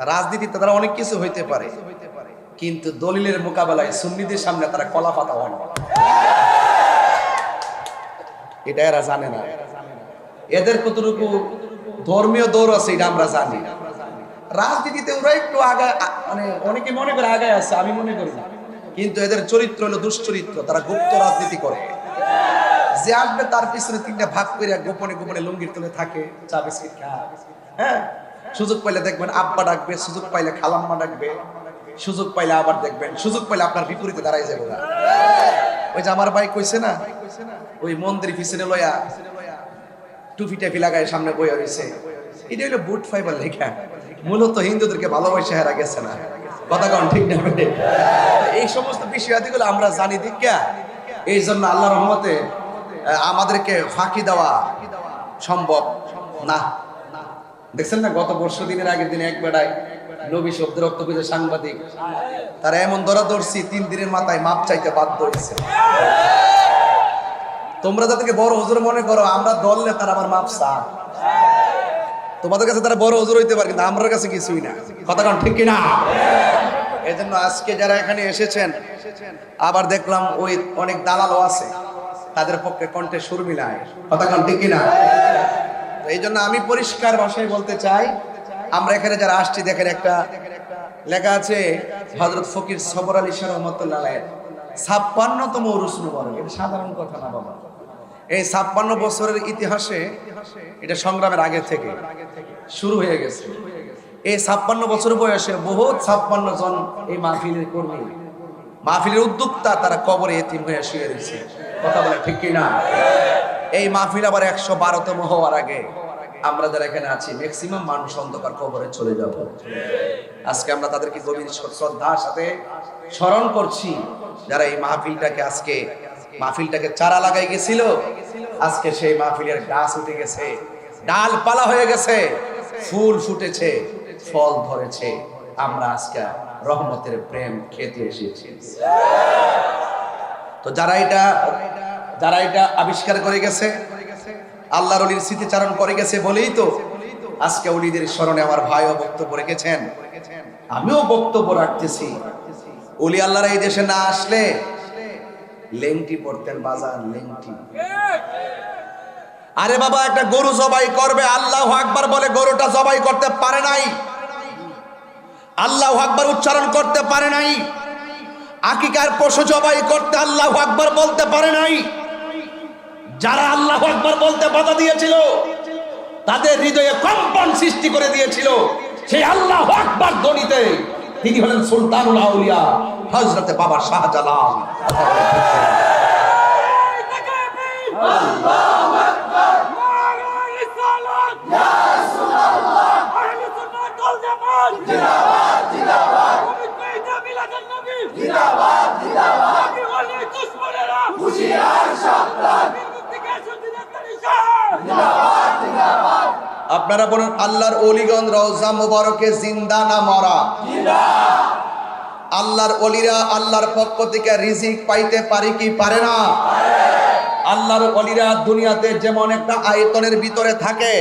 রাজনীতিতে তারা অনেক কিছু হইতে পারে, কিন্তু দলিলের মোকাবেলায় সুন্নিদের সামনে তারা কলা পাতা হয় না। এটা এরা জানে না। এদের কতটুকু ধর্মীয় দৌড় আছে এটা আমরা জানি। রাজনীতিতে ওরা একটু আগা, মানে অনেকে মনে করে আগায় আছে, আমি মনে করি না। কিন্তু এদের চরিত্র হলো দুশ্চরিত্র, তারা গুপ্ত রাজনীতি করে। যে আসবে তার পিছনে তিনটা ভাগ করে গোপনে গোপনে লুঙ্গির তলে থাকে, চা বিস্কিট খায়। হ্যাঁ, সুযোগ পাইলে দেখবেন আব্বা ডাকবে, সুযোগ পাইলে খালাম্মা ডাকবে, সুযোগ পাইলে আবার দেখবেন, সুযোগ পাইলে আপনার বিপরীতে দাঁড়াই যাবে না। ওই যে আমার ভাই কইছে না, ওই মন্দির পিছনে লয়া টুপি টাপি লাগায় সামনে বইয়া রয়েছে, এটা হলো বুট ফাইবার লেখা। মূলত হিন্দুদেরকে ভালোবাসা হারা গেছে না, কথা কন ঠিক না? এই সমস্ত বিষয়াদিগুলো আমরা জানি দীক্ষা। এই জন্য আল্লাহ রহমতে আমাদেরকে ফাঁকি দেওয়া সম্ভব না। দেখছেন না, গত পরশু দিনের আগের দিনে এক বেড়ায় নবী শব্দের রক্ত পেয়েছে সাংবাদিক, তারা এমন ধরা ধরছি 3 দিনের মাথায় মাপ চাইতে বাধ্য হয়েছে। তোমরা যাদেরকে বড় হুজুর মনে করো, আমরা দললে তারা আবার মাপ চা। তোমাদের কাছে তারা বড় হুজুর হইতে পারে, কিন্তু আমার কাছে কিছুই না, কথা কারণ ঠিক কিনা? এই জন্য আজকে যারা এখানে এসেছেন, আবার দেখলাম ওই অনেক দালালও আছে, তাদের পক্ষে কণ্ঠে সুর মিলায়, কথা কারণ ঠিক কিনা? এই জন্য আমি পরিষ্কার ভাষায় বলতে চাই, আমরা এখানে যারা আসছি, দেখেন একটা লেখা আছে হযরত ফকির সবর আলী শাহ রহমাতুল্লাহ আলাইহি 56তম উরুস মুবারক। এটা সাধারণ কথা না বাবা, এই 56 বছরের ইতিহাসে এটা সংগ্রামের আগে থেকে শুরু হয়ে গেছে। এই 56 বছর বয়সে বহুত 56 জন এই মাহফিলের কর্মী, মাহফিলের উদ্যোক্তা, তারা কবরে এতিম হয়ে শুয়ে রয়েছে, কথা বলে ঠিক কিনা? এই মাহফিল আবার 112তম হওয়ার আগে আমরা যারা এখানে আছি ম্যাক্সিমাম মানুষ অন্ধকার কবরে চলে যাব। আজকে আমরা তাদেরকে গভীর শ্রদ্ধার সাথে স্মরণ করছি, যারা এই মাহফিলটাকে চারা লাগাই গেছিল। আজকে সেই মাহফিলের গাছ উঠে গেছে, ডালপালা হয়ে গেছে, ফুল ফুটেছে, ফল ধরেছে। আমরা আজকে রহমতের প্রেম খেতে এসেছি। তো যারা এটা আবিষ্কার করে গেছে, আল্লাহর ওলির স্মৃতিচারণ করে গেছে বলেই তো আজকে ওলিদের স্মরণে আমার ভাইও বক্তব্য রেখেছেন, আমিও বক্তব্য রাখতেছি। ওলি আল্লাহর এই দেশে না আসলে লেংটি পড়তেন, বাজার লেংটি। আরে বাবা, একটা গরু জবাই করবে, আল্লাহু আকবার বলে গরুটা জবাই করতে পারে নাই, আল্লাহু আকবার উচ্চারণ করতে পারে নাই। আকিকার পশু জবাই করতে আল্লাহু আকবার বলতে পারে নাই। যারা আল্লাহু আকবার বলতে বাধা দিয়েছিল, তাদের হৃদয়ে কম্পন সৃষ্টি করে দিয়েছিল সেই আল্লাহু আকবার ধ্বনিতে। তিনি হলেন সুলতানুল আউলিয়া হযরতে বাবা শাহজালাল। আল্লাহু আকবার, নারে রিসালাত, ইয়া রাসূলুল্লাহ, আহলে সুন্নাত ওয়াল জামাত, জিন্দাবাদ জিন্দাবাদ, পবিত্র মিলাদুন নবী, জিন্দাবাদ জিন্দাবাদ, নবী ওলি দুশমনেরা হুশিয়ার সাবধান, আপনারা বলুন আল্লাহর ওলিগণ রওজা মুবারকে জিন্দা না মরা? জিন্দা। আল্লাহর ওলিরা আল্লাহর পক্ষ থেকে রিজিক পাইতে পারে কি পারে না? পারে। আল্লাহর ওলিরা দুনিয়াতে যেমন একটা আয়তনের ভিতরে থাকে,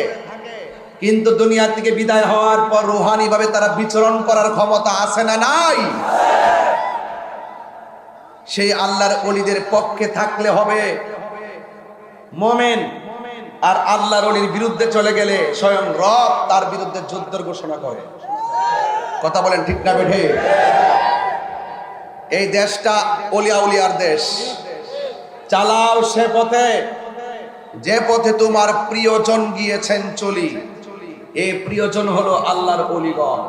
কিন্তু দুনিয়া থেকে বিদায় হওয়ার পর রূহানি ভাবে তারা বিচরণ করার ক্ষমতা আছে না নাই? সেই আল্লাহর ওলিদের পক্ষে থাকলে হবে মুমিন, আর আল্লাহর ওলির বিরুদ্ধে চলে গেলে স্বয়ং রব তার বিরুদ্ধে যুদ্ধের ঘোষণা করে, কথা বলেন ঠিক না বেঠে? এই দেশটা ওলিয়া উলিয়ার দেশ, চালাও সে পথে যে পথে তোমার প্রিয়জন গিয়েছেন চলি। এই প্রিয়জন হলো আল্লাহর ওলিগণ।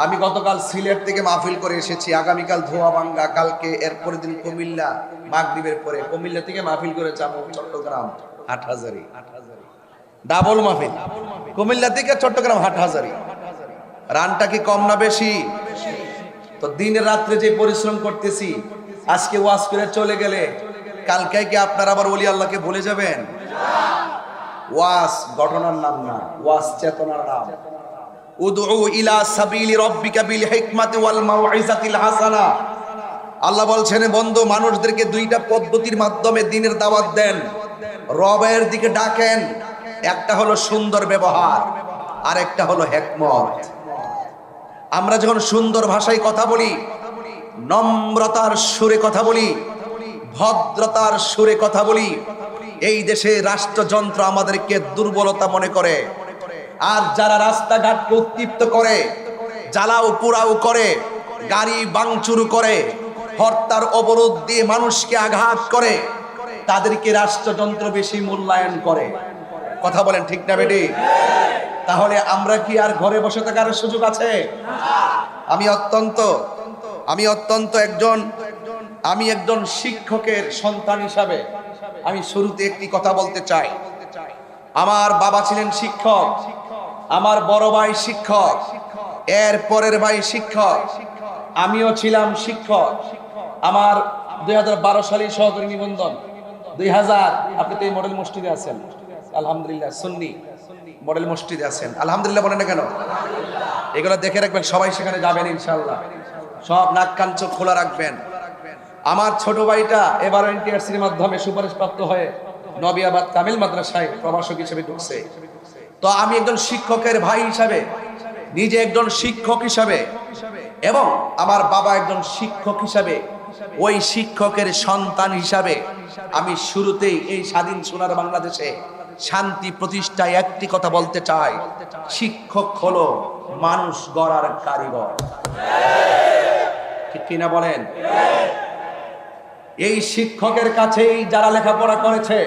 আমি গতকাল সিলেট থেকে মাহফিল করে এসেছি, আগামীকাল ধোয়াবাঙ্গা, কালকে এরপরে দিন কুমিল্লা, মাগরিবের পরে কুমিল্লা থেকে মাহফিল করে যাবো চট্টগ্রাম হাটহাজারী, ডাবল মাহফিল। কুমিল্লা থেকে চট্টগ্রাম হাটহাজারী, রানটা কি কম না বেশি? তো দিনে রাত্রে যে পরিশ্রম করতেছি, আজকে ওয়াজ করে চলে গেলে কালকে কি আপনারা আবার ওলি আল্লাহকে ভুলে যাবেন? ওয়াজ ঘটনার নাম না, ওয়াজ চেতনার নাম। উদউ ইলা সাবিলি রাব্বিকা বিল হিকমাতি ওয়াল মাউইজাতিল হাসানা। আল্লাহ বলছেন, বন্ধু মানুষদেরকে দুইটা পদ্ধতির মাধ্যমে দ্বীনের দাওয়াত দেন, রবের দিকে ডাকেন। একটা হলো সুন্দর ব্যবহার, আর একটা হলো হিকমত। আমরা যখন সুন্দর ভাষায় কথা বলি, নম্রতার সুরে কথা বলি, ভদ্রতার সুরে কথা বলি, এই দেশে রাষ্ট্রযন্ত্র আমাদেরকে দুর্বলতা মনে করে। আর যারা রাস্তাঘাটকে উত্তপ্ত করে, জ্বালাও পোড়াও করে, গাড়ি ভাঙচুর করে, হরতাল অবরোধ দিয়ে মানুষকে আঘাত করে, তাদেরকে রাষ্ট্রযন্ত্র বেশি মূল্যায়ন করে। কথা বলেন ঠিক না বেটি? তাহলে আমরা কি আর ঘরে বসে থাকার সুযোগ আছে? আমি একজন শিক্ষকের সন্তান হিসাবে আমি শুরুতে একটি কথা বলতে চাই। আমার বাবা ছিলেন শিক্ষক, আমার বড় ভাই শিক্ষক, এর পরের ভাই শিক্ষক, আমিও ছিলাম শিক্ষক। আমার 2012 সালে সহকারী নিবন্ধন, 2000 আপনি তো এই মডেল মসজিদে আছেন আলহামদুলিল্লাহ, সুন্নি মডেল মসজিদে আছেন আলহামদুলিল্লাহ, বলেন না কেন? এগুলো দেখে রাখবেন, সবাই সেখানে যাবেন ইনশাআল্লাহ, সব নাক কান চোখ খোলা রাখবেন। আমার ছোট ভাইটা এবার এনটিআরসির মাধ্যমে সুপারিশপ্রাপ্ত হয়ে নবিয়াবাদ কামিল মাদ্রাসায় প্রভাষক হিসেবে ঢুকছে। তো আমি একজন শিক্ষকের ভাই হিসাবে, নিজে একজন শিক্ষক হিসাবে, এবং আমার বাবা একজন শিক্ষক হিসাবে, ওই শিক্ষকের সন্তান হিসাবে আমি শুরুতেই এই স্বাধীন সোনার বাংলাদেশে শান্তি প্রতিষ্ঠায় একটি কথা বলতে চাই, শিক্ষক হলো মানুষ গড়ার কারিগর। ঠিক কিনা বলেন? এই শিক্ষকের কাছেই যারা লেখাপড়া করেছে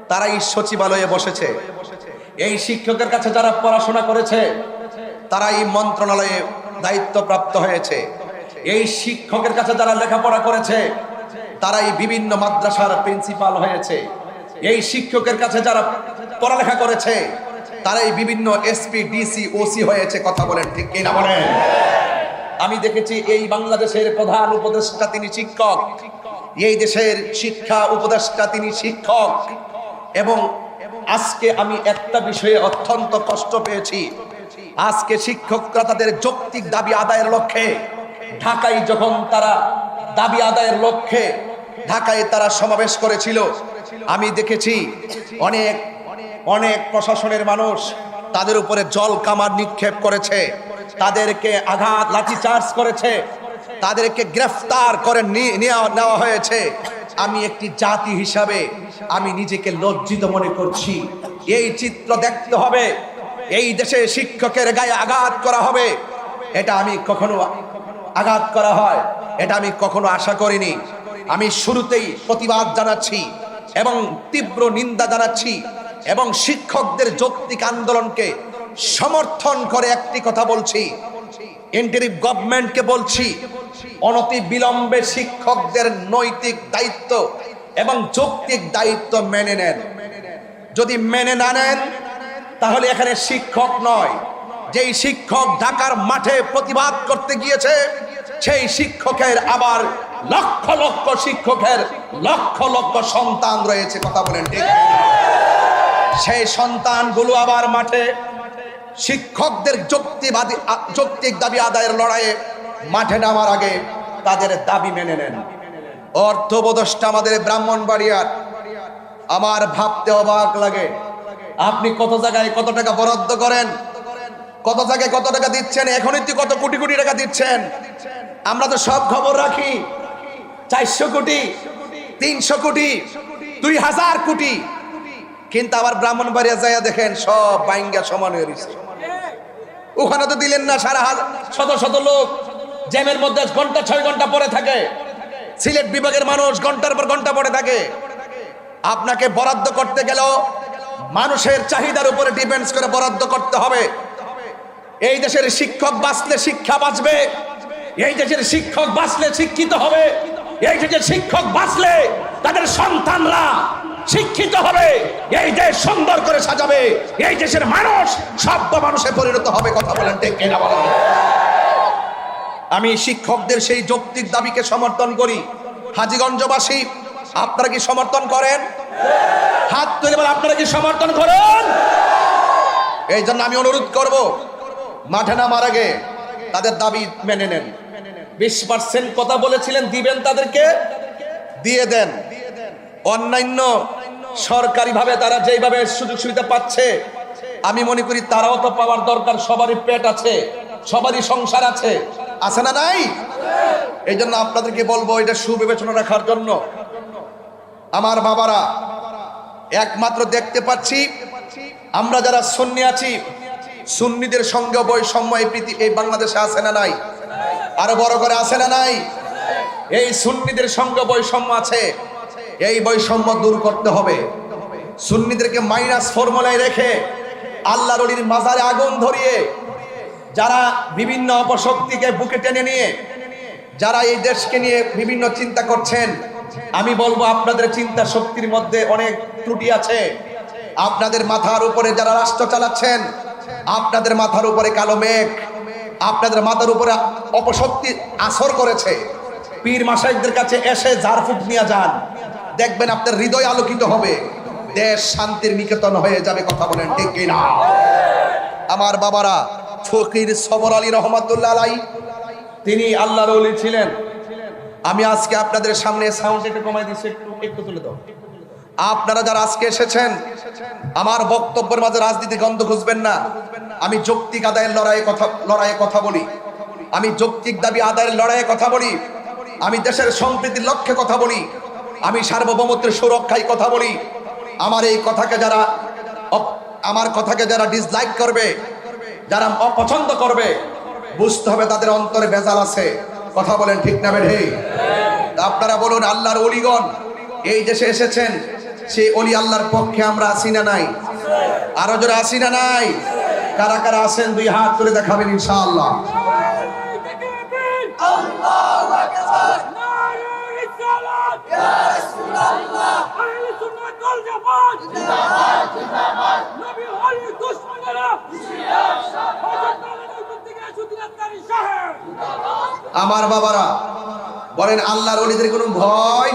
তারাই সচিবালয়ে বসেছে, এই শিক্ষকের কাছে যারা পড়াশোনা করেছে তারাই মন্ত্রণালয়ে দায়িত্বপ্রাপ্ত হয়েছে, এই শিক্ষকের কাছে যারা লেখাপড়া করেছে তারাই বিভিন্ন মাদ্রাসার প্রিন্সিপাল হয়েছে, এই শিক্ষকের কাছে যারা পড়ালেখা করেছে তারাই বিভিন্ন এসপি ডিসি ওসি হয়েছে। কথা বলেন ঠিক কিনা বলেন? আমি দেখেছি এই বাংলাদেশের প্রধান উপদেষ্টা তিনি শিক্ষক, এই দেশের শিক্ষা উপদেষ্টা তিনি শিক্ষক। এবং আজকে আমি একটা বিষয়ে অত্যন্ত কষ্ট পেয়েছি, আজকে শিক্ষকরা তাদের যৌক্তিক দাবি আদায়ের লক্ষ্যে ঢাকায় যখন তারা দাবি আদায়ের লক্ষ্যে ঢাকায় তারা সমাবেশ করেছিল, আমি দেখেছি অনেক অনেক প্রশাসনের মানুষ তাদের উপরে জল কামান নিক্ষেপ করেছে, তাদেরকে আঘাত লাঠিচার্জ করেছে, তাদেরকে গ্রেফতার করে নেওয়া হয়েছে। আমি একটি জাতি হিসাবে আমি নিজেকে লজ্জিত মনে করছি। এই চিত্র দেখতে হবে, এই দেশে শিক্ষকের গায়ে আঘাত করা হবে, এটা আমি কখনো আঘাত করা হয় এটা আমি কখনো আশা করিনি। আমি শুরুতেই প্রতিবাদ জানাচ্ছি এবং তীব্র নিন্দা জানাচ্ছি এবং শিক্ষকদের যৌক্তিক আন্দোলনকে সমর্থন করে একটি কথা বলছি, ইন্টারিম গভর্নমেন্টকে বলছি, অনতি বিলম্বে শিক্ষকদের নৈতিক দায়িত্ব এবং যৌক্তিক দায়িত্ব মেনে নেন। যদি মেনে না নেন তাহলে এখানে শিক্ষক নয়, যেই শিক্ষক ঢাকার মাঠে প্রতিবাদ করতে গিয়েছে সেই শিক্ষকের আবার লক্ষ লক্ষ শিক্ষকের লক্ষ লক্ষ সন্তান রয়েছে। কথা বলেন ঠিক? সেই সন্তানগুলো আবার মাঠে শিক্ষকদের যৌক্তিক দাবি আদায়ের লড়াইয়ে মাঠে নামার আগে তাদের দাবি মেনে নেন। অর্থ উপদেষ্টা আমাদের ব্রাহ্মণবাড়িয়ার, আমার ভাবতে অবাক লাগে, আপনি কত জায়গায় কত টাকা বরাদ্দ করেন, কত জায়গায় কত টাকা দিচ্ছেন, এখনই তো কত কোটি কোটি টাকা দিচ্ছেন। আমরা তো সব খবর রাখি, 400 কোটি, 300 কোটি, 2000 কোটি, কিন্তু আবার ব্রাহ্মণবাড়িয়া যায় দেখেন সব বাইঙ্গা সমান হয়ে গেছে। ওখানে তো দিলেন না, সারা শত শত লোক জ্যামের মধ্যে ঘন্টা 6 ঘন্টা পড়ে থাকে, সিলেট বিভাগের মানুষ ঘন্টার পর ঘন্টা পড়ে থাকে। আপনাকে বরাদ্দ করতে গেলেও মানুষের চাহিদার উপরে ডিপেন্ডস করে বরাদ্দ করতে হবে। এই দেশের শিক্ষক বাঁচলে শিক্ষা বাঁচবে, এই দেশের শিক্ষক বাঁচলে শিক্ষিত হবে, এই দেশের শিক্ষক বাঁচলে তাদের সন্তানরা শিক্ষিত হবে, এই দেশ সুন্দর করে সাজাবে, এই দেশের মানুষ সভ্য মানুষে পরিণত হবে। কথা বলেন ঠিক কিনা বলেন? আমি শিক্ষকদের সেই যৌক্তিক দাবিকে সমর্থন করি। হাজীগঞ্জবাসী আপনারা কি সমর্থন করেন? হাত তুলে বলেন আপনারা কি সমর্থন করেন? এই জন্য আমি অনুরোধ করব, মাঠে নামার আগে তাদের দাবি মেনে নেন। 20% কথা বলেছিলেন দিবেন, তাদেরকে দিয়ে দেন। অন্যান্য সরকারিভাবে তারা যেভাবে সুযোগ সুবিধা পাচ্ছে আমি মনে করি তারাও তো পাওয়ার দরকার, সবারই পেট আছে, সবারই সংসার আছে, আছে না নাই? এই জন্য আপনাদেরকে বলবো এটা সুবিবেচনা রাখার জন্য। আমার বাবারা, একমাত্র দেখতে পাচ্ছি আমরা যারা সুন্নি আছি, সুন্নিদের সঙ্গে বৈষম্য এই বাংলাদেশে আছে না নাই? আরো বড় করে আছে না নাই? এই সুন্নিদের সঙ্গে বৈষম্য আছে, এই বৈষম্য দূর করতে হবে। সুন্নিদেরকে মাইনাস ফর্মুলায় রেখে আল্লাহর ওলির মাজারে আগুন ধরিয়ে যারা বিভিন্ন অপশক্তিকে বুকে টেনে নিয়ে যারা এই দেশকে নিয়ে বিভিন্ন চিন্তা করছেন, আমি বলবো আপনাদের চিন্তা শক্তির মধ্যে অনেক ত্রুটি আছে। আপনাদের মাথার উপরে যারা রাষ্ট্র চালাচ্ছেন, আপনাদের মাথার উপরে কালো মেঘ, আপনাদের মাথার উপরে অপশক্তি আসর করেছে। পীর মাশাইখদের কাছে এসে ঝাড়ফুঁক নিয়ে যান, দেখবেন আপনার হৃদয় আলোকিত হবে, দেশ শান্তির নিকেতন হয়ে যাবে। কথা বলেন ঠিক কিনা? আমার বাবারা, ফকির সবর আলী রহমাতুল্লাহ আলাইহি তিনি আল্লাহর ওলি ছিলেন। আমি আজকে আপনাদের সামনে সাউন্ড একটু কমাই দিচ্ছি, একটু তুলে দাও। আপনারা যারা আজকে এসেছেন, আমার বক্তব্যের মাঝে রাজনীতি গন্ধ খুঁজবেন না। আমি যৌক্তিক আদায়ের লড়াইয়ে কথা বলি, আমি যৌক্তিক দাবি আদায়ের লড়াইয়ে কথা বলি, আমি দেশের সম্প্রীতির লক্ষ্যে কথা বলি, আমি সার্বভৌমত্বের সুরক্ষায় কথা বলি। আমার কথাকে যারা ডিসলাইক করবে, যারা অপছন্দ করবে, বুঝতে হবে তাদের অন্তরে ভেজাল আছে। কথা বলেন ঠিক না বেঠে? আপনারা বলুন, আল্লাহর ওলিগণ এই দেশে এসেছেন, সেই ওলি আল্লাহর পক্ষে আমরা আছি না নাই? আরো জোরে আছি না নাই? কারা কারা আছেন দুই হাত তুলে দেখাবেন ইনশাআল্লাহ। আল্লাহু আকবার, নারে রিসালাত, ইয়া রাসূলুল্লাহ, আহলে সুন্নাত ওয়াল জামাত, জিন্দাবাদ জিন্দাবাদ, নবী ওলি দুশমনেরা জিন্দাবাদ, আমার বাবারা বলেন, আল্লাহর ওলিদের কোনো ভয়?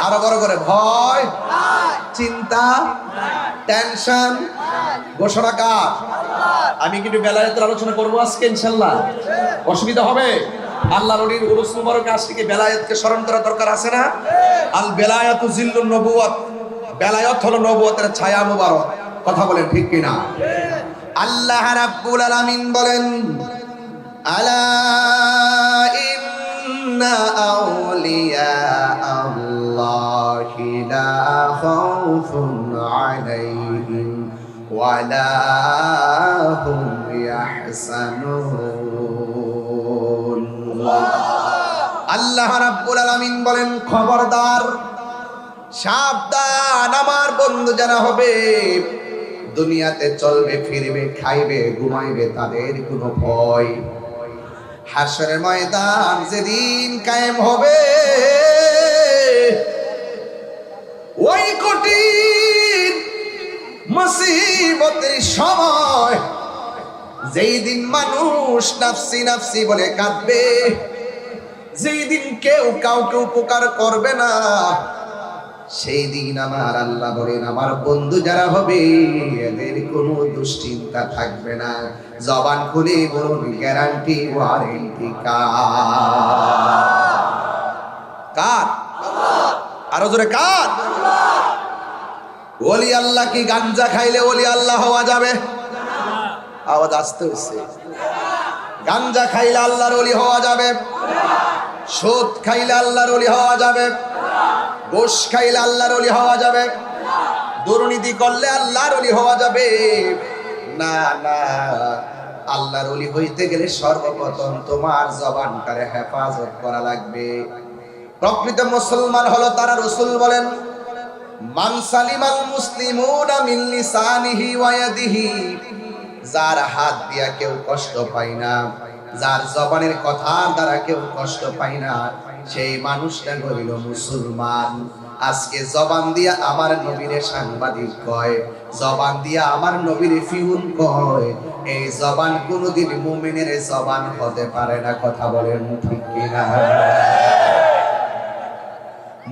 আরো বড় করে, ভয়, চিন্তা, টেনশন, ঘোষণা কার? আমি কিন্তু বেলায়েতের আলোচনা করবো আজকে ইনশাআল্লাহ, অসুবিধা হবে? আল্লাহর ওলির উরুস মুবারক আসছে, বেলায়েতকে স্মরণ করা দরকার আছে না? আল বেলায়াতু জিল্লুন নবুওয়াত, বেলায়েত হলো নবুয়তের ছায়া মুবারক। কথা বলেন ঠিক কিনা? আল্লাহ রাব্বুল আলামিন বলেন, আলা ইন্না আউলিয়া আল্লাহি লা খাউফুন আলাইহিম ওয়া লা হুম ইয়াহসানুন। আল্লাহ রাব্বুল আলামিন বলেন, খবরদার, সাবধান, আমার বন্ধু যারা হবে, দুনিয়াতে চলবে ফিরবে খাইবে ঘুমাইবে, তাদের কোনো ভয়। হাশরের ময়দান যেদিন কায়েম হবে, ওই কঠিন মুসিবতের সময়, যেই দিন মানুষ নাফসি নাফসি বলে কাঁদবে, যেই দিন কেউ কাউকে উপকার করবে না, সেই দিন আমার আল্লাহ বলেন, আমার বন্ধু যারা হবে এদের কোনো দুশ্চিন্তা থাকবে না। জবান খুলে বলুন, গ্যারান্টি ওয়ারেন্টি কার? আরো জোরে কার? ওলি আল্লাহ কি গাঞ্জা খাইলে ওলি আল্লাহ হওয়া যাবে? আওয়াজ আসতে হচ্ছে। গাঞ্জা খাইলে আল্লাহর ওলি হওয়া যাবে? সুদ খাইলে আল্লাহর ওলি হওয়া যাবে? ঘুষ খাইলে আল্লাহর ওলি হওয়া যাবে? দুর্নীতি করলে আল্লাহর ওলি হওয়া যাবে? না না, আল্লাহর ওলি হইতে গেলে সর্বপ্রথম তোমার জবানটারে হেফাজত করা লাগবে। প্রকৃত মুসলমান হলো তারা, রাসূল বলেন, মান সালিমাল মুসলিমুনা মিন লিসানিহি ওয়া ইয়াদিহি, যার হাত দিয়া কেউ কষ্ট পায় না, যার জবানের কথার দ্বারা কেউ কষ্ট পায় না, সেই মানুষটা হইল মুসলমান। আজকে জবান দিয়া আমার নবীরে সাংবাদিক কয়, জবান দিয়া আমার নবীরে ফিউন কয়, এই জবান কোনদিন মুমিনের জবান হতে পারে না। কথা বলেন ঠিক কিনা?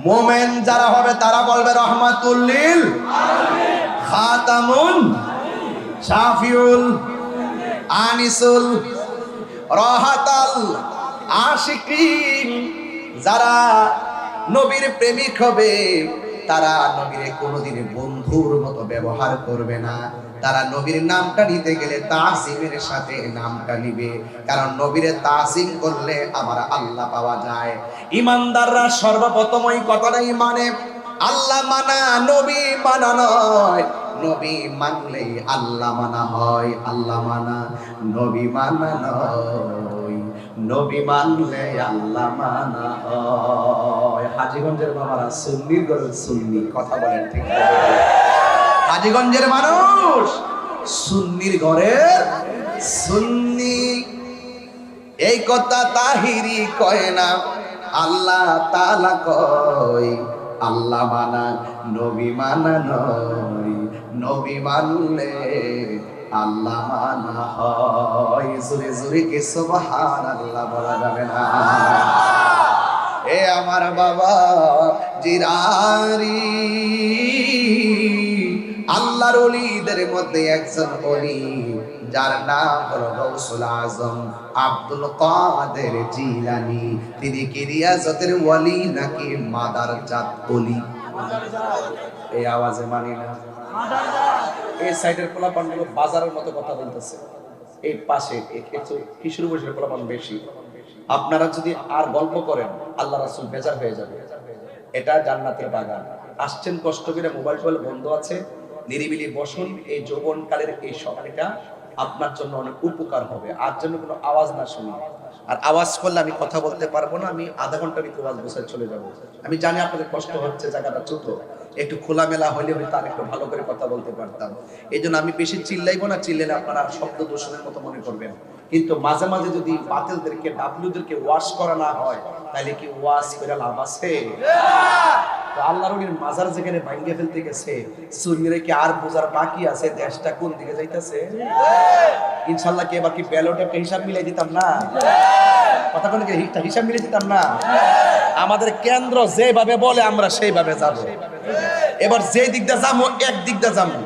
মুমিন যারা হবে তারা বলবে রহমাতুল লিল আলামিন, খাতামুন শাফিউল আনিসুল রাহাতাল আশিকিন। যারা নবীর প্রেমিক হবে তারা নবীর কোনোদিন বন্ধুর মতো ব্যবহার করবে না, তারা নবীর নামটা নিতে গেলে তাসিমের সাথে নামটা নিবে, কারণ নবীরে তাসিম করলে আমার আল্লাহ পাওয়া যায়। ইমানদাররা সর্বপ্রথম ওই কথাটাই মানে, আল্লাহ মানা নবী মানা নয়। নবী মানলেই আল্লাহ মানা হয়, আল্লাহ মানা নবী মানা নয়। নবী মানলে আল্লাহ মানা হয়। হাজীগঞ্জের বাবারা সুন্নির ঘরের সুন্নি, কথা বলেন ঠিক না? হাজীগঞ্জের মানুষ সুন্নির ঘরের সুন্নি। এই কথা তাহিরি কয় না, আল্লাহ তাআলা কয় আল্লাহ মানা নবী মানা নয়। নবী মানলে আল্লাহ মানা হয়। জোরে জোরে কি সুবহানাল্লাহ বলা যাবে না? এ আমার বাবা জিরারি, আল্লাহর ওলিদের মধ্যে একজন ওলি, যার নাম হলো গাউসুল আজম আব্দুল কাদের জিলানী। তিনি কি রিয়াজতের ওলি নাকি মাদারজাত ওলি? এই আওয়াজে মানি না। এই সাইডের পোলাপানগুলো বাজারের মতো কথা বলতেছে, এই পাশে একটু কিশোর বয়সের পোলাপান বেশি। আপনারা যদি আর গল্প করেন আল্লাহ রাসূল বেজার হয়ে যাবে। এটা জান্নাতের বাগান। আসছেন কষ্ট করে, মোবাইল টোবাইল বন্ধ আছে, নিরিবিলি বসুন। এই যৌবনকালের এই সময়টা আপনার জন্য অনেক উপকার হবে। আর জন্য কোনো আওয়াজ না শুনি। আর আওয়াজ করলে আমি কথা বলতে পারবো না, আমি আধা ঘন্টা ভিতরে আওয়াজ বসে চলে যাব। আমি জানি আপনাদের কষ্ট হচ্ছে, জায়গাটা ছোট, একটু খোলামেলা হইলে হয়তো আর একটু ভালো করে কথা বলতে পারতাম। এই জন্য আমি বেশি চিল্লাইবো না, চিল্লাইলে আপনারা শব্দ দূষণের মতো মনে করবেন। কিন্তু মাঝে মাঝে যদি বাতিলদেরকে ডাবলুদেরকে ওয়াশ করা না হয়, তাহলে কি ওয়াশ করে লাভ আছে? আল্লাহর ওলির মাজার যেখানে ভাঙ্গে ফেলতে গেছে, সুন্নিরে কি আর বোঝার বাকি আছে দেশটা কোন দিকে যাইতেছে? ইনশাআল্লাহ কি এবার কি ব্যালট একটা হিসাব মিলাই দিতাম না? কথা কোন হিসাব মিলাই দিতাম না? আমাদের কেন্দ্র যেভাবে বলে আমরা সেইভাবে যাব। এবার যে দিকটা যাবো একদিকটা যাবো।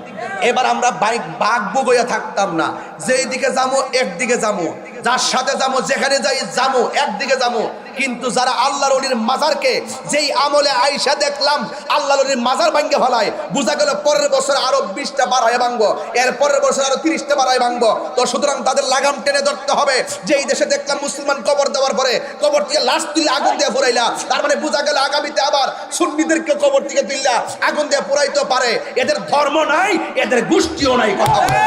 এবার আমরা বাইক বাঘবো বইয়া থাকতাম না, যেই দিকে যাবো একদিকে যাবো, যার সাথে যাবো যেখানে যাই যাবো একদিকে যাবো। কিন্তু যারা আল্লাহর ওলির মাজারকে যেই আমলে আইসা দেখলাম আল্লাহর ওলির মাজার ভাঙ্গে ফেলায়, বুঝা গেল পরের বছর আরো 20টা বাড়ায় ভাঙবো, এর পরের বছর আরো 30টা বাড়ায় ভাঙবো। তো সুতরাং তাদের লাগাম টেনে ধরতে হবে। যেই দেশে দেখলাম মুসলমান কবর দেওয়ার পরে কবর থেকে লাশ তুলে আগুন দিয়ে পুরাইলা, তার মানে বুঝা গেল আগামীতে আবার সুন্নিদেরকে কবর থেকে তুললা আগুন দিয়ে পুরাইতে পারে। এদের ধর্ম নাই, এদের গোষ্ঠীও নাই। কথা বলে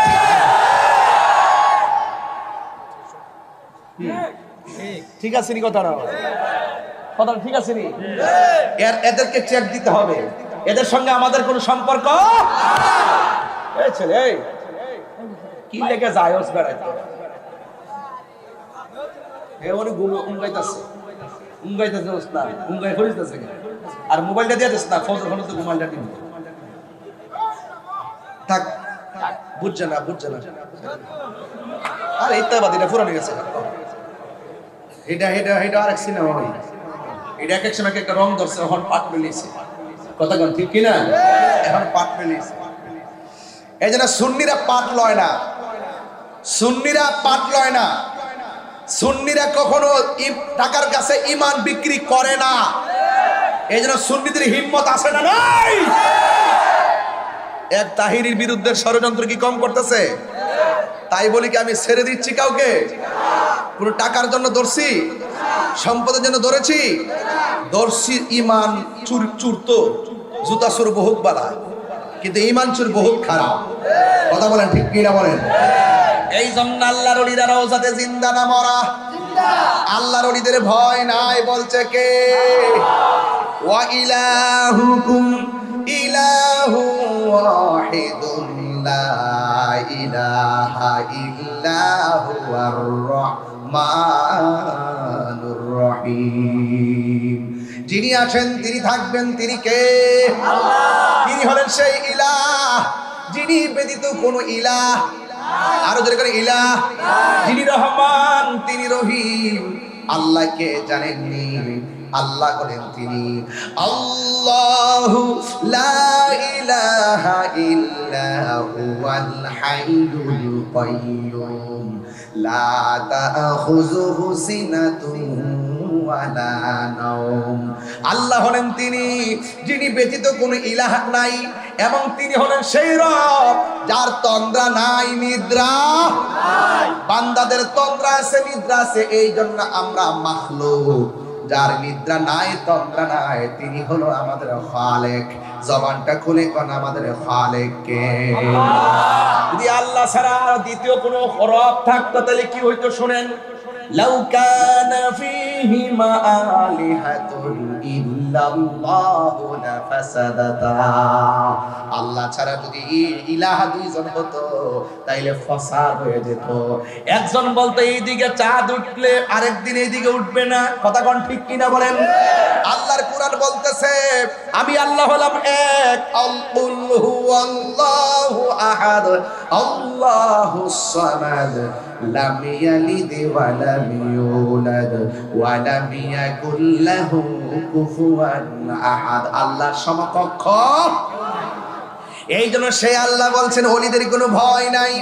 ঠিক আছে নি? কথা ঠিক আছে নি? এদেরকে চেক দিতে হবে। এদের সঙ্গে আমাদের কোনো সম্পর্ক ছেলে কি লেগে যায় ওস বেড়াইতে? আর মোবাইলটা দিয়ে দিস না, ফজর হলো তো মোবাইলটা দিব। থাক, বুঝছে না আর ইত্যাদিটা পুরানো গেছে। এটা আরেক সিনেমা হয়। এটা এক সময় একটা রং ধরছে, এখন পাট মিলিয়েছে। কথা কোন ঠিক কিনা? এখন পাট মিলিয়েছে। এই জন্য সুন্নিরা পাট লয় না, সুন্নিরা পাট লয় না। সুন্নিরা কখনো টাকার কাছে ঈমান বিক্রি করে না। এই জন্য সুন্নিদের হিম্মত আছে না? নাই। এক তাহিরির বিরুদ্ধে ষড়যন্ত্র কি কম করতেছে? তাই বলি কি আমি ছেড়ে দিচ্ছি কাউকে? কোন টাকার জন্য ধরছি? সম্পদের জন্য ধরেছি? ধরছি ইমান চুর তো জুতা চুর বহুত বালা, কিন্তু ইমান চুর বহুত খারাপ। কথা বলেন ঠিক কিনা বলেন? এই জন্য আল্লাহর ওলিরা রওজাতে জিন্দা না মরা? আল্লাহর ওলিদের ভয় নাই। বলছে কে? ওয়া ইলাহুকুম ইলাহু ওয়াহিদুন লা ইলাহা ইল্লা হুয়ার রহমানুর রহিম। যিনি আছেন তিনি থাকবেন, তিনি কে? আল্লাহ। তিনি হলেন সেই ইলাহ যিনি ব্যতীত কোনো ইলাহ, আরো জোরে করে ইলাহ, যিনি রহমান তিনি রহিম। আল্লাহকে জানেননি? আল্লাহ হলেন তিনি আল্লাহু লা ইলাহা ইল্লা হুয়াল হাইয়ুল কাইয়্যুম লা তাখুযুহু সিনাতুন ওয়ালা নাওম। আল্লাহ হলেন তিনি যিনি ব্যতীত কোনো ইলাহ নাই, এবং তিনি হলেন সেই রব যার তন্দ্রা নাই, নিদ্রা নাই। বান্দাদের তন্দ্রা আছে, নিদ্রা আছে, এই জন্য আমরা মাখলুক। যার নিদ্রা নাই, তন্দ্রা নাই, তিনি হলো আমাদের খালেক। জবানটা খুলে কোন আমাদের খালেক কে? যদি আল্লাহ ছাড়া দ্বিতীয় কোনো রব থাকতো তাহলে কি হইতো শুনেন। লাউ কানা ফীহিমা আলিহাতুন ইল্লাল্লাহু লাফাসাদাতা। আল্লাহ ছাড়া যদি ইলাহ দুইজন হতো তাইলে ফাসাদ হয়ে যেত। একজন বলতে এইদিকে চাঁদ উঠলে আরেকদিন এইদিকে উঠবে না, কথা কোন ঠিক কিনা বলেন? আল্লাহর কোরআন বলতেছে আমি আল্লাহ হলাম এক, আল-কুল হুয়াল্লাহু আহাদ আল্লাহুস সামাদ লাম ইয়ালিদ ওয়া লাম ইউলাদ ওয়া লাম ইয়াকুল লাহু কুফুয়ান আহাদ। আল্লাহর সমকক্ষ। এই জন্য সে আল্লাহ বলছেন ওলিদের কোনো ভয় নাই।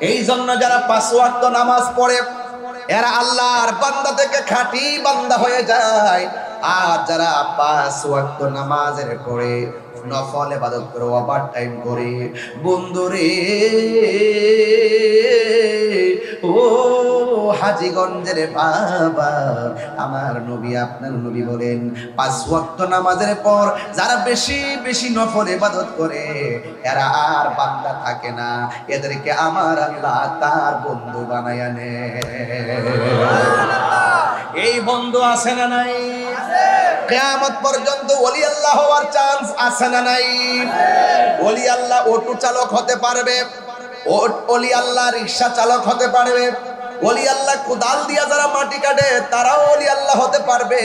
এই জন্য যারা 5 ওয়াক্ত নামাজ পড়ে এরা আল্লাহর বান্দা থেকে খাঁটি বান্দা হয়ে যায়। আর যারা 5 ওয়াক্ত নামাজের পড়ে নফল ইবাদত করে, ওভার টাইম করে, বন্ধুরে ও হাজীগঞ্জের বাবা, আমার নবী আপনার নবী বলেন 5 ওয়াক্ত নামাজের পর যারা বেশি বেশি নফল ইবাদত করে এরা আর বান্দা থাকে না, এদেরকে আমার আল্লাহ তার বন্ধু বানায়া নেয়। এই বন্ধু আছে না নাই? কিয়ামত পর্যন্ত ওলি আল্লাহ হওয়ার চান্স আছে না নাই? ওলি আল্লাহ অটো চালক হতে পারবে, ওলি আল্লাহ রিকশা চালক হতে পারবে, ওলি আল্লাহ কোদাল দিয়া যারা মাটি কাটে তারাও ওলি আল্লাহ হতে পারবে।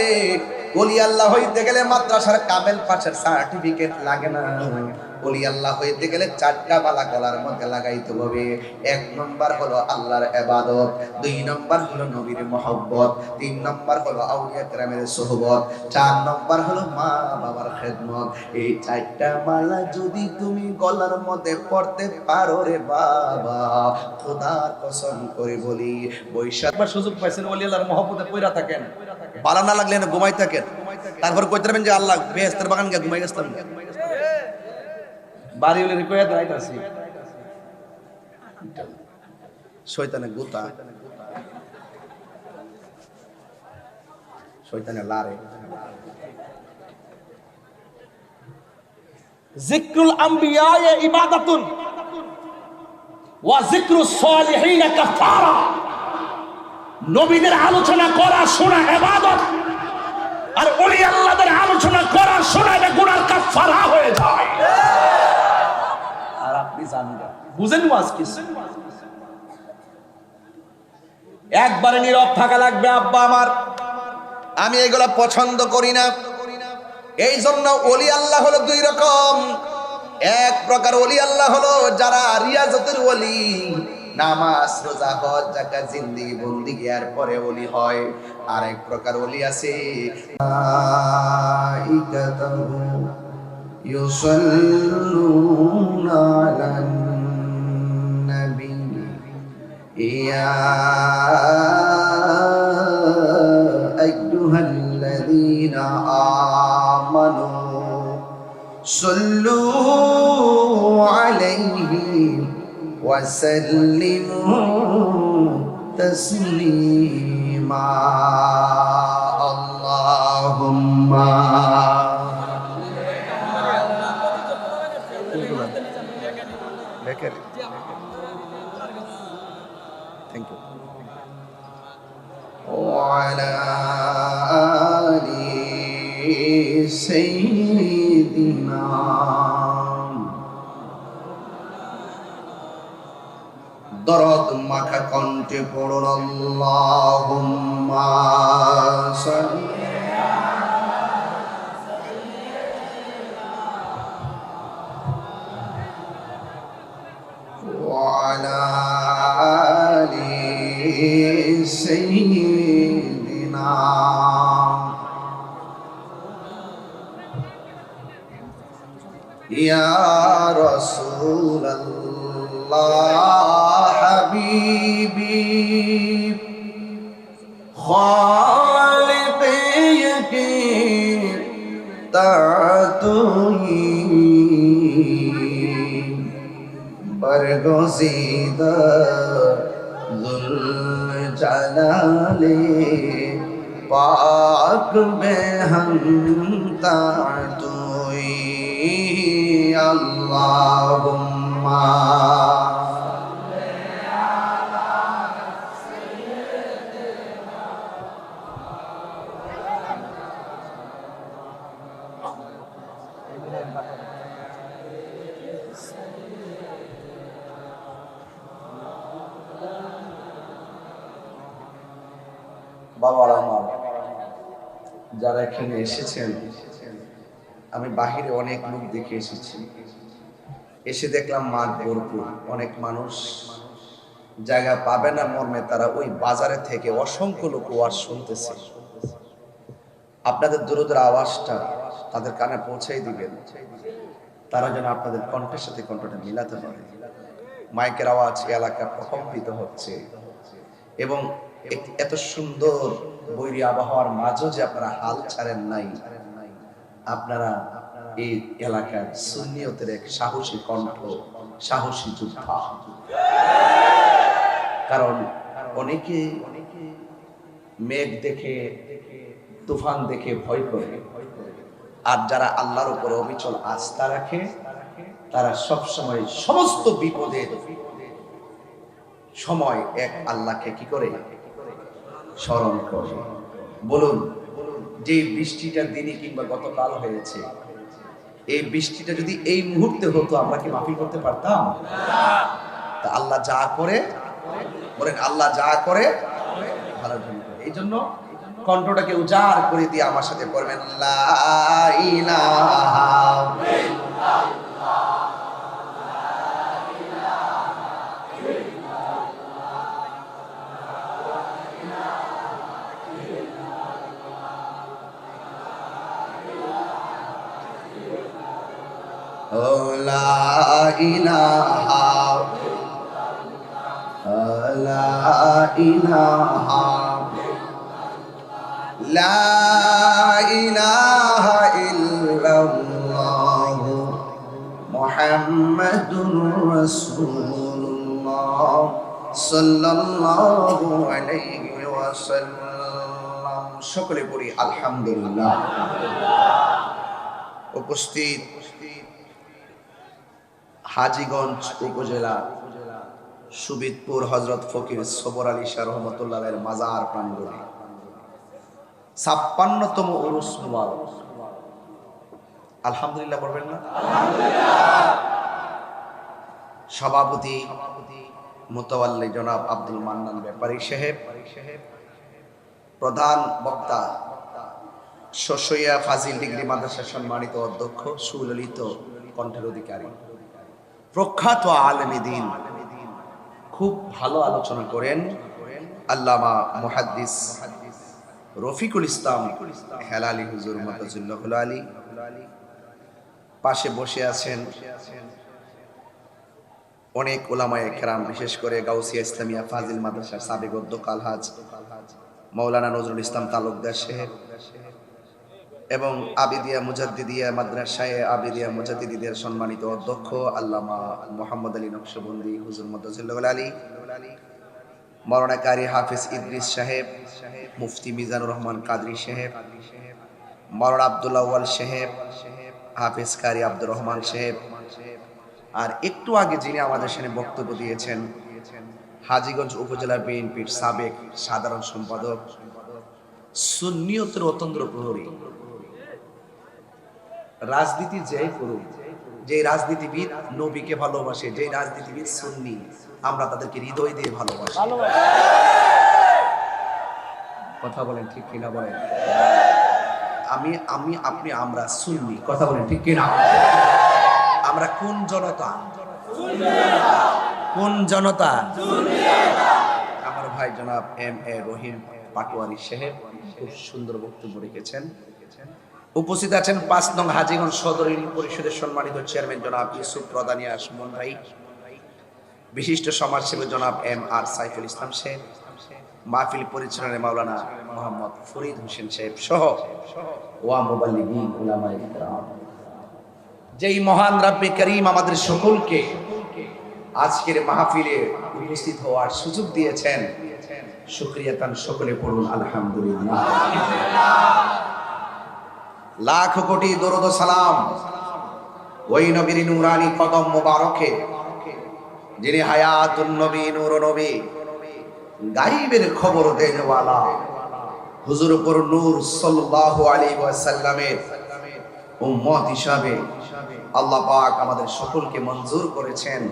ওলি আল্লাহ হইতে গেলে মাদ্রাসার কামেল পাশের সার্টিফিকেট লাগে না। ওলি আল্লাহ হইতে গেলে 4টা বালা গলার মধ্যে লাগাইতে হবে। 1 নম্বর হলো আল্লাহর ইবাদত, 2 নম্বর হলো নবীর মহব্বত, 3 নম্বর হলো আউলিয়া কেরামের সুহবত, 4 নম্বর হলো মা বাবার খেদমত। এই 4টা মালা যদি তুমি গলার মধ্যে পড়তে পারো রে বাবা, খোদার কসম করে বলি বৈশাখবার সুযোগ পাইছেন ওলি আল্লাহর মহব্বতে পয়রা থাকেন, বালা না লাগলে না ঘুমাই থাকেন, তারপর কইতে পারবেন যে আল্লাহ বেহেশতের বাগান গিয়ে ঘুমাই গেছতাম। বাড়ি হলে রিকোয়াত রাইতাছি শয়তানে গুতা, শয়তানে লারে। যিকরুল আম্বিয়া ইবাদাতুন ওয়া যিকরুস সালিহিন কাফারা। নবীদের আলোচনা করা শোনা ইবাদত, আর ওলি আল্লাহদের আলোচনা করা শোনা এটা গুনার কাফারা হয়ে যায়। আর আপনি জানেন বুঝেন ওয়াজ কি? একবারে নীরব থাকা লাগবে। আব্বা আমার, আমি এগুলা পছন্দ করি না। এই জন্য ওলি আল্লাহ হলো 2 রকম। এক প্রকার ওলি আল্লাহ হলো যারা রিয়াজতের ওলি, নামাজ রোজা হজ যাকাত জিন্দেগি বন্দেগি এর পরে ওলি হয়। আর এক প্রকার ওলি আছে আইকাতাহু ইউসাল্লুনা আলান নবী ইয়া আইয়ুহাল্লাযীনা আমানু সাল্লু আলাইহি ওয়া সাল্লিমু তাসলিমা। আল্লাহুম্মা থ্যাংক ইউ ওয়ালা আলি সাইয়্যিদিনা। দরদ মাখা কণ্ঠে পড়ুন আল্লাহুম্মা সাল্লি ওয়ালা আলি সাইয়্যিদিনা। ইয়া রাসূলাল্লাহ হাবিবি খালিক বরগুজিদা জুল জালালি পাক বেহন্তা তুই আল্লাহুম্মা বাবারা আমার যারা এখানে এসেছেন, আমি বাহিরে অনেক লোক দেখে এসেছি, এসে দেখলাম মাঠ ভরপুর, অনেক মানুষ জায়গা পাবে না মর্মে তারা ওই বাজারে থেকে অসংখ্য লোক ওয়াজ শুনতেছে। আপনাদের দরুদের আওয়াজটা তাদের কানে পৌঁছাই দিবেন, তারা যেন আপনাদের কণ্ঠের সাথে কণ্ঠটা মিলাতে পারে। মাইকের আওয়াজ এলাকা প্রকম্পিত হচ্ছে এবং এত সুন্দর বৈরী আবহাওয়ার মাঝেও যে আপনারা হাল ছাড়েন নাই, আপনারা এই এলাকার সুন্নিয়তের এক সাহসী কণ্ঠ, সাহসী যোদ্ধা। কারণ অনেকে মেঘ দেখে, তুফান দেখে ভয় করে, আর যারা আল্লাহর উপর অবিচল আস্থা রাখে তারা সব সময় সমস্ত বিপদের সময় এক আল্লাহকে কি করে স্মরণ করে। বলুন, যে বৃষ্টিটার দিনে কিংবা গতকাল হয়েছে, এই বৃষ্টিটা যদি এই মুহূর্তে হতো আমরা কি মাফি করতে পারতাম? তা আল্লাহ যা করে, বলেন আল্লাহ যা করে ভালোর জন্য করে। এই জন্য কণ্ঠটাকে উজাড় করে দিয়ে আমার সাথে পড়বেন লা ইলাহা লা ইলাহা লা ইলাহা লা ইলাহা ইল্লাল্লাহ মুহাম্মাদুর রাসূলুল্লাহ সাল্লাল্লাহু আলাইহি ওয়াসাল্লাম। সকলে পড়ি আলহামদুলিল্লাহ। উপস্থিত হাজীগঞ্জ উপজেলা সুবিদপুর হযরত ফকির সবর আলী শাহ রহমাতুল্লাহ এর মাজার প্রাঙ্গণে ৫৬তম উরুস মুবারক। আলহামদুলিল্লাহ বলবেন না? সভাপতি মুতাওয়াল্লি জনাব আব্দুল মান্নান ব্যাপারী সাহেব, প্রধান বক্তা শশইয়া ফাজিল ডিগ্রি মাদ্রাসার সম্মানিত অধ্যক্ষ, সুললিত কণ্ঠের অধিকারী, প্রখ্যাত আলেম দ্বীন, খুব ভালো আলোচনা করেন আল্লামা মুহাদ্দিস রফিকুল ইসলাম হেলালি হুজুর মাতাজুল্লাহ আলী। পাশে বসে আছেন অনেক উলামায়ে কেরাম, বিশেষ করে গাউসিয়া ইসলামিয়া ফাজিল মাদ্রাসার সাবেক অধ্যক্ষ আলহাজ মাওলানা নজরুল ইসলাম তালুকদার সাহেব এবং আবিদিয়া মুজাদ্দিদিয়া মাদ্রাসায়ে আবিদিয়া মুজাদ্দিদিদের সম্মানিত অধ্যক্ষ আল্লামা মুহাম্মদ আলী নকশবন্দি হুজুর মাতাজুল্লাহ আলী, মাওলানা কারি হাফিজ ইদ্রিস সাহেব, মুফতি মিজানুর রহমান কাদরি সাহেব, মাওলানা আব্দুল্লাহ ওয়াল সাহেব, হাফিজ কারি আব্দুর রহমান সাহেব, আর একটু আগে যিনি আমাদের সামনে বক্তব্য দিয়েছেন হাজীগঞ্জ উপজেলা বিএনপির সাবেক সাধারণ সম্পাদক, সুন্নিয়তের অতন্দ্র প্রহরী। রাজনীতি যেই করুক, যে রাজনীতিবিদ নবীকে ভালোবাসে, যে রাজনীতিবিদ সুন্নি, আমরা তাদেরকে হৃদয় দিয়ে ভালোবাসি। কথা বলেন ঠিক কিনা? বলেন আমি আপনি আমরা সুন্নি। কথা বলেন ঠিক কিনা? আমরা কোন জনতা? কোন জনতা? আমার ভাই জনাব এম এ রহিম পাটোয়ারি সাহেব খুব সুন্দর বক্তব্য রেখেছেন। উপস্থিত আছেন ৫ নং হাজীগঞ্জ সদর ইউনিয়ন পরিষদের সম্মানিত চেয়ারম্যান জনাব ইউসুফ প্রদানিয়া সুমন ভাই, বিশিষ্ট সমাজসেবী জনাব এম আর সাইফুল ইসলাম সাহেব, মাহফিল পরিচালনায় মাওলানা মোহাম্মদ ফরিদ হোসেন সাহেব সহ ওয়া মুবাল্লিগিন উলামায়ে কেরাম। যেই মহান রাব্বে করিম আমাদের সকলকে আজকের মাহফিলে উপস্থিত হওয়ার সুযোগ দিয়েছেন, শুকরিয়া তান সকলে পড়ুন আলহামদুলিল্লাহ। লাখ কোটি দরুদ ও সালাম ওই নবীর নূরানি কদম মোবারকে, যিনি হায়াতুন নবী, নূর নবী, গায়বের খবর দেনওয়ালা, হুজুর উপর নূর সাল্লাল্লাহু আলাইহি ওয়াসাল্লামের উম্মত হিসাবে আল্লাহ পাক আমাদের সকলকে মঞ্জুর করেছেন।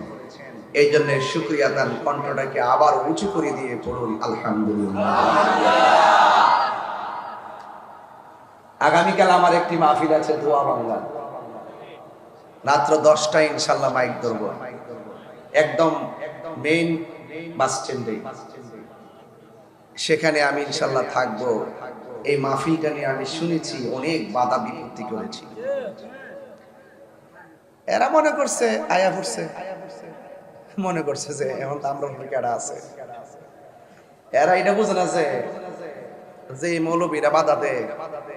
এই জন্য শুকরিয়া তার কণ্ঠটাকে আবার উঁচু করে দিয়ে পড়ুন আলহামদুলিল্লাহ। আগামীকাল আমার একটি মাহফিল আছে দোয়া বাংলা, রাত্র 10টায় ইনশাআল্লাহ মাইক ধরব, একদম মেইন বাস স্ট্যান্ডে। সেখানে আমি ইনশাআল্লাহ থাকবো। এই মাহফিলটা নিয়ে আমি শুনেছি অনেক বাধা বিপত্তি করেছি। এরা মনে করছে আয়া পড়ছে, মনে করছে যে এখন তো আমরা কেডা আছে। এরা এটা বুঝে না যে মৌলবীরা বাধা দেয়